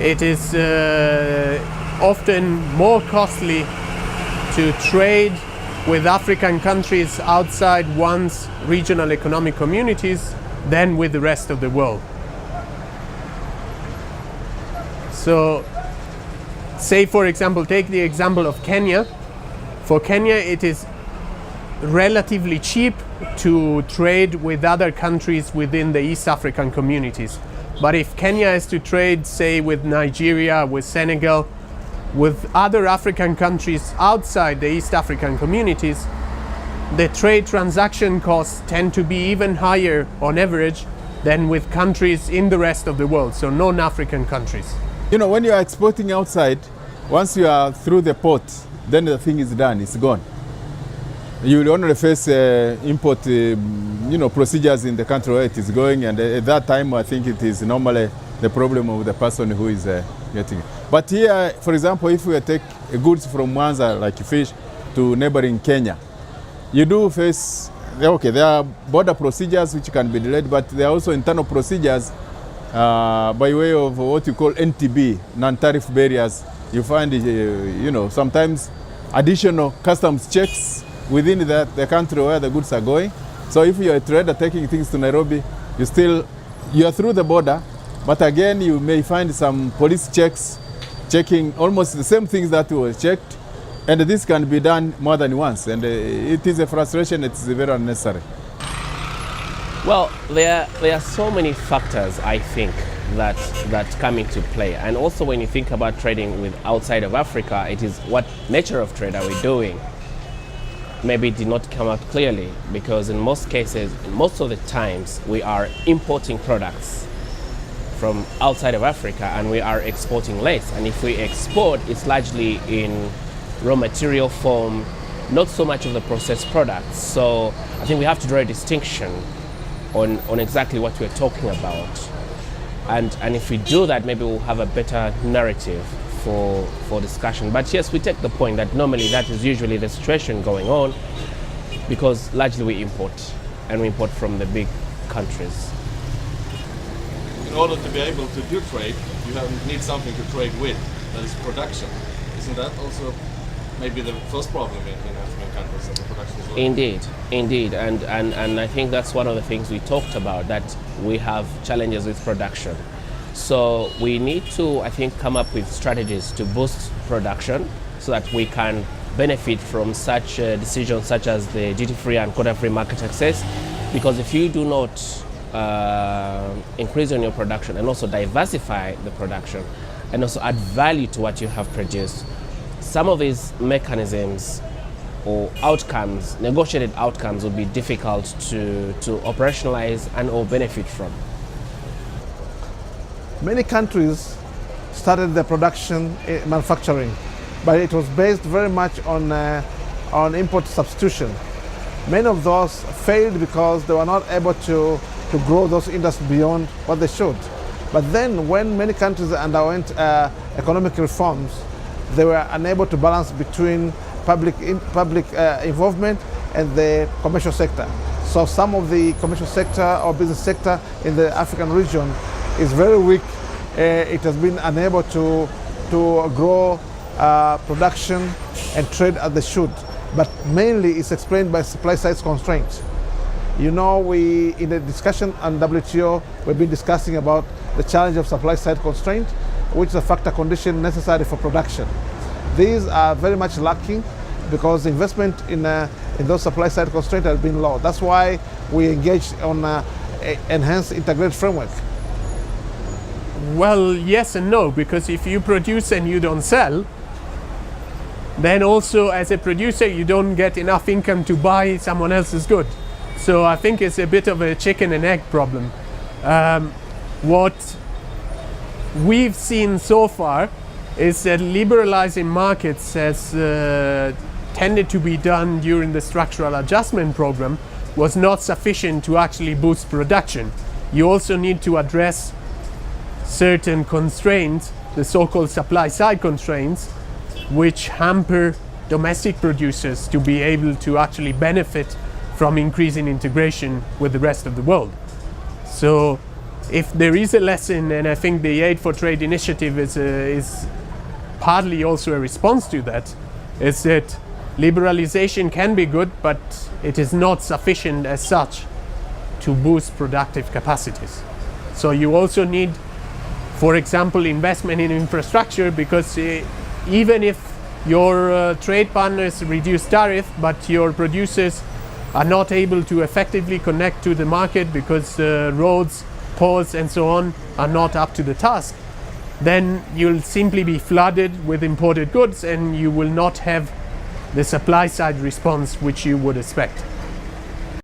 it is often more costly to trade with African countries outside one's regional economic communities than with the rest of the world. So, say for example, take the example of Kenya. For Kenya, it is relatively cheap to trade with other countries within the East African communities. But if Kenya has to trade, say, with Nigeria, with Senegal, with other African countries outside the East African communities, the trade transaction costs tend to be even higher on average than with countries in the rest of the world, so non-African countries. You know, when you are exporting outside, once you are through the port, then the thing is done, it's gone. You will only face import procedures in the country where it is going, and at that time I think it is normally the problem of the person who is getting it. But here, for example, if we take goods from Mwanza, like fish, to neighboring Kenya, you do face, okay, there are border procedures which can be delayed, but there are also internal procedures by way of what you call NTB, non-tariff barriers. You find, sometimes additional customs checks within the country where the goods are going. So if you're a trader taking things to Nairobi, you are through the border, but again you may find some police checks checking almost the same things that were checked, and this can be done more than once, and it is a frustration. It's very unnecessary. Well, there are so many factors, I think, that come into play. And also when you think about trading with outside of Africa, it is what nature of trade are we doing? Maybe it did not come out clearly, because in most cases, most of the times, we are importing products from outside of Africa and we are exporting less. And if we export, it's largely in raw material form, not so much of the processed products. So I think we have to draw a distinction on exactly what we're talking about. And if we do that, maybe we'll have a better narrative for discussion. But yes, we take the point that normally that is usually the situation going on, because largely we import, and we import from the big countries. In order to be able to do trade, you need something to trade with, that is production. Isn't that also maybe the first problem in African countries, that the production is low? Indeed, and I think that's one of the things we talked about, that we have challenges with production. So we need to, I think, come up with strategies to boost production so that we can benefit from such decisions such as the duty-free and quota-free market access. Because if you do not increase on your production and also diversify the production and also add value to what you have produced, some of these mechanisms or outcomes, negotiated outcomes, will be difficult to operationalize and or benefit from. Many countries started their production in manufacturing, but it was based very much on import substitution. Many of those failed because they were not able to grow those industries beyond what they should. But then when many countries underwent economic reforms, they were unable to balance between public involvement and the commercial sector. So some of the commercial sector or business sector in the African region is very weak. It has been unable to grow production and trade as they should. But mainly it's explained by supply side constraints. You know, in the discussion on WTO, we've been discussing about the challenge of supply side constraint, which is a factor condition necessary for production. These are very much lacking because investment in those supply side constraints has been low. That's why we engaged on enhanced integrated framework. Well, yes and no, because if you produce and you don't sell, then also as a producer you don't get enough income to buy someone else's good. So I think it's a bit of a chicken and egg problem. What we've seen so far is that liberalizing markets has tended to be done during the structural adjustment program was not sufficient to actually boost production. You also need to address certain constraints, the so-called supply side constraints, which hamper domestic producers to be able to actually benefit from increasing integration with the rest of the world. So if there is a lesson, and I think the Aid for Trade initiative is partly also a response to that, is that liberalization can be good, but it is not sufficient as such to boost productive capacities. So you also need, for example, investment in infrastructure, because even if your trade partners reduce tariff, but your producers are not able to effectively connect to the market because roads, ports and so on are not up to the task, then you'll simply be flooded with imported goods and you will not have the supply side response which you would expect.